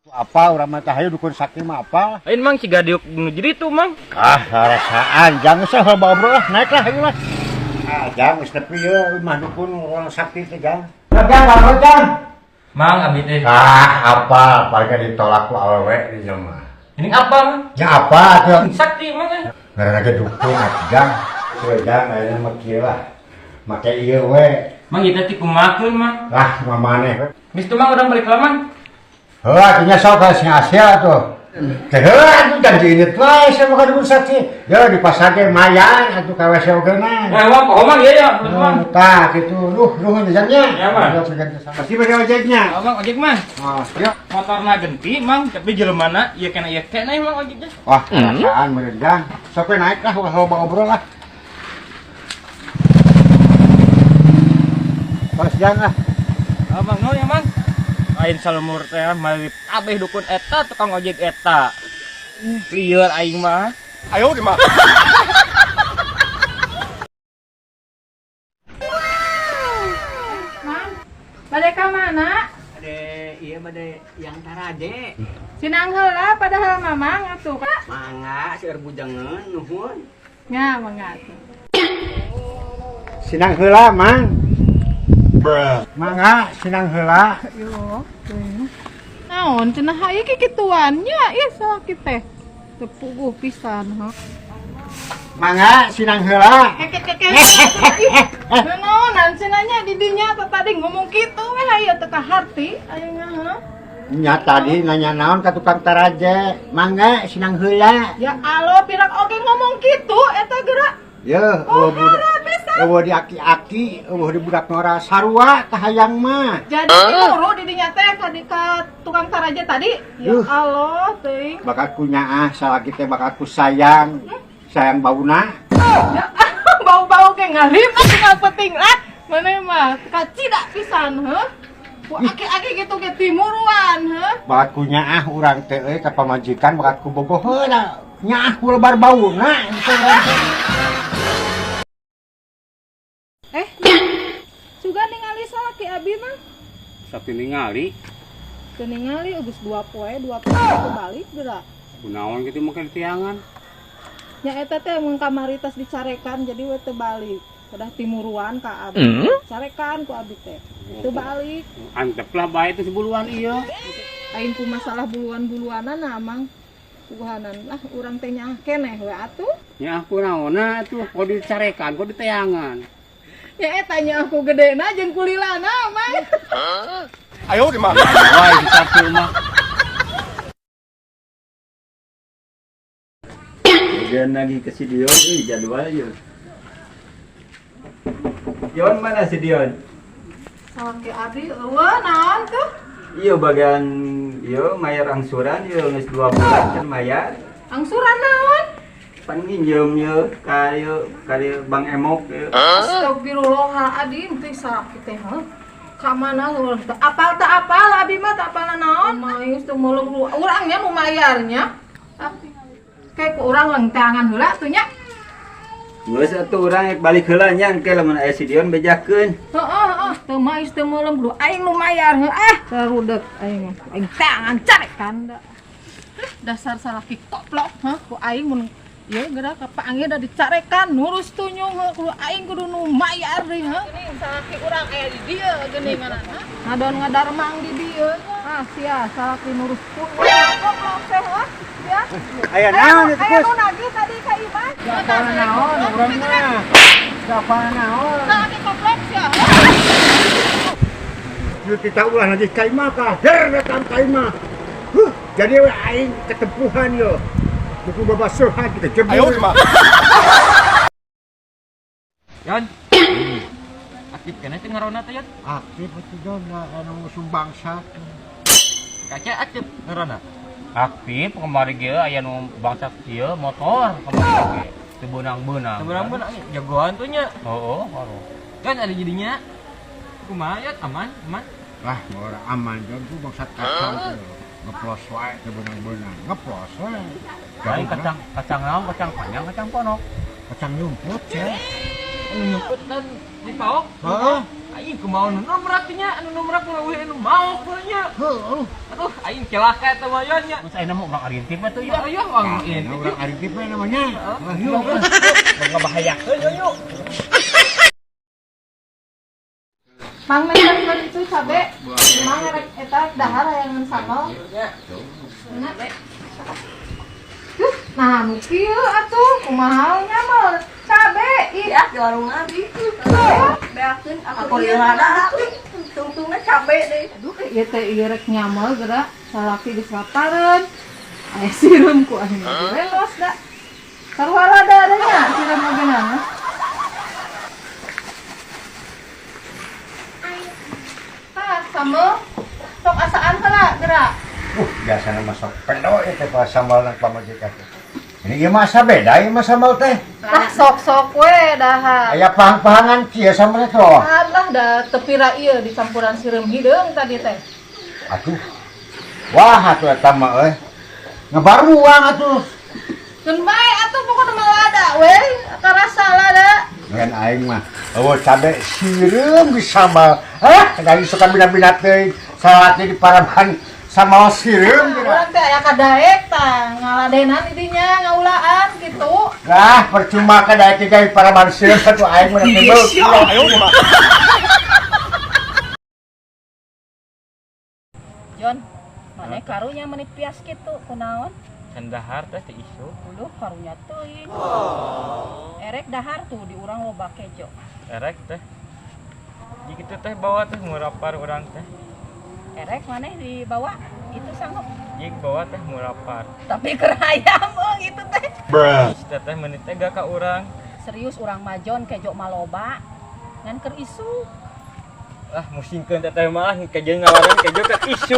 Apa urang mah hayu dukun sakti mah apa? Lain mang ciga diuk nu jadi tuh mang. Rasaan jangan usah bawa lah naiklah hayu lah. Jangan geus nepi ye mah dukun orang sakti teh jang. Jang. Mang abi teh. Apa paling ditolak ku awewe di jelema. Ini apa mang? Ya apa tuh? Sakti mang. Ngaranna ge dukun jang. Teu jang ayeuna mah kieu lah. Make ieu we. Mang kita ti kumakeun mang. Lah mamane we. Mis tuh mang urang balik lah mang. Heuh atunya sok ka sing Asia tuh. Teh heuh atuh janji ieu teh sama ka dukun sakti. Ya di pasar ge mayan atuh ka WC ogeuna. Wah, poho mang ieu ya, mang. Tah kitu nuhun jajannya. Ya, Mang. Pasti bade ojeknya. Oh, mang ojek mah. Oh, yuk. Motorna genti mang, tapi jeleumana ieu kena mang ojeknya. Wah, perasaan meureun jang. Sok we naik lah loba ngobrol lah. Pas jang lah. Ah, mang no ya mang. Aing salumur teh mah kabeh dukun eta tukang ojek eta. Lieur aing mah. Ayo di mah. Mang, bade ka mana? Iya bade yang taraje. Sinang heula padahal mamang atuh. Mangga seueur bujangeun nuhun. Nya mangga atuh. Sinang heula, Mang. Mangga sinang heula. Yo, teuing. Naon cenah ieu kikituan nya ieu sakit teh. Teu puguh pisan, ha. Mangga sinang heula. Naonan cenahnya di dinya tadi ngomong kitu we hayu teu kaharti ayeuna, ha. Nya tadi nanya naon ka tukang taraje. Mangga sinang heula. Ya alo pirak oge ngomong kitu eta geura. Yeuh, eueuh di aki-aki, eueuh di budak nora sarua kahayang mah. Jadi guru di dinya teh ka tukang taraje tadi. Ya Allah teuing. Bakat ku nyaah salaki teh bakat ku sayang. Sayang bauna. Ya, bau-bau kayak ngarip tinggal peting lah. Mana mah kacida pisan, heuh. Ku aki-aki gitu ge timuruan, heuh. Bakat ku nyaah urang teh euy ka pamajikan bakat ku bogoh heula. Nyaah ku lebar bauna. Juga ningali salaki abi mah. Sakti ningali. Teu ningali geus 2 poe teu balik geura. Kunaon kitu mah kana tiangan. Nya eta teh mun kamari tos dicarekan jadi we teu balik. Kedah timuruan ka abi. Carekan ku abi teh. Teu balik. Antep lah bae teh sebuluan ieu. Aing ku masalah buluan-buluanan amang. Puguhanan lah urang teh nyaah keneh we atuh. Nya aku naonna atuh kudu dicarekan, kudu diteangan. Ya eta nya aku gedena jeung kulilana mah. Ayo di mah. Wah, di satu mah. Kemudian lagi ke si Dion, jadwal yuk. Dion mana si Dion? Salaki abi eueuh naon tuh? Iya bagian iya mayar angsuran iya geus 2 bulan can mayar. Angsuran naon? Pan nginjem ieu ka Bang Emok ieu. Astagfirullahaladzim teh salaki teh heuh. Ka mana urang teh apal teh apal abi mah teh apalna naon? Maing teu meuleuh urangnya nu mayarnya. Kayak ku urang lengtangan heula tuh nya. Geus atuh urang rek balik heula nya engke lamun aya si Dion bejakeun. Heeh, teu mais teu meuleuh kudu aing nu mayar heuh. Sarudeg aing tangan carekan da. Dasar salaki koplok heuh ku aing mun ieu geura ka paangge da dicarekan nurus tunyung heuh kudu aing kudu nu mayar deui heuh. Ini salaki urang aya di dieu geuninganana. Ngadon ngadarmang di dieu. Ah sia salaki nurus koplok teh heuh. Ya. Aya naon itu Aya nu nagih tadi ka Iman. Siapa naon urang mah? Siapa naon? Salaki koplok sia. Yuk kita ulah lagi ka imah ka. Datang ka imah. Jadi we aing ketempuhan yo. Buku babasuhan kita jebur. Ayo di mah. Yon. Aktif keneh teh ngarona teh, Yon. Aktif itu Jon anu sumbangsa. Kaca aktif ngarona. Aktif kemarin ge aya nu bangsa kieu motor kemarin ge. Teu beunang-beunang. Teu beunang-beunang jagoan tuh nya. Heueuh, haruh. Kan ada jadinya. Kumaha ya aman? Lah, ora aman Jon ku bangsa kacang tuh. Ngeplos wae teu beunang-beunang. Ngeplos wae. Lain kacang naon, kacang panjang, kacang ponok. Kacang nyumput ya. Anu nyumput dan dipaok. Heeh. Aing kumaha nu nomrak nya, anu nomrak mah we anu maok we nya. Heuh. Aduh, aing aing celaka eta mah nya. Masa ayeuna mah urang arintip atuh ya. Aya urang ini. Orang arintip namanya. Yuk. Ngabahayakeun yuk. Mang men itu cabe. Mang rek eta dahar yang sama. Enak deh. Nah, nu kieu atuh kumaha nya mah cabe. Ih, di warung abi. Beakeun aku lieu ada. Tungtungna cabe deui. Aduh, ieu teh ieu rek nyamel geura salaki geus lapareun. Aya sireum ku aing relos da. Sarua ada adanya sireum ageuna. Tah, sama sok asaan heula geura. Biasanya masak pedo itu pas sambal nang pamajikan. Ini ieu masa beda ieu mah sambal teh. Tah sok-sok we daha. Aya pahang-pahangan kieu sambal teh. Alah da tepira ieu dicampuran sireum hideung tadi teh. Atuh. Wah, atuh eta mah euy. Ngebaruang atuh. Keun bae atuh pokona mah lada we, karasa lada. Ngan aing mah eueuh cabe sireum geus sambal. Dari suka bina-bina teuing salaki di paraban sama sireum gitu. Urang teh aya kadaek tah, ngaladenan didinya ngaulaan kitu. Lah percuma ka daek ge paraban sireum atuh aing mah teu. Ayo mah. Jon, maneh karunya meuni pias kitu kunaon? Can dahar teh teu isu. Uluh karunya teuing. Erek dahar tuh di urang loba kejo. Erek teh. Jitu teh bawa teh murapar urang teh. Erek maneh dibawa itu sanggup. Jik bawa teh murapar. Tapi keur hayam gitu teh. Teh teh meuni teh gak ka urang. Serius urang majon kejo maloba. Ngan keur isu. Ah musingkeun teh teh mah kejeun ngalaran kejo ka isu.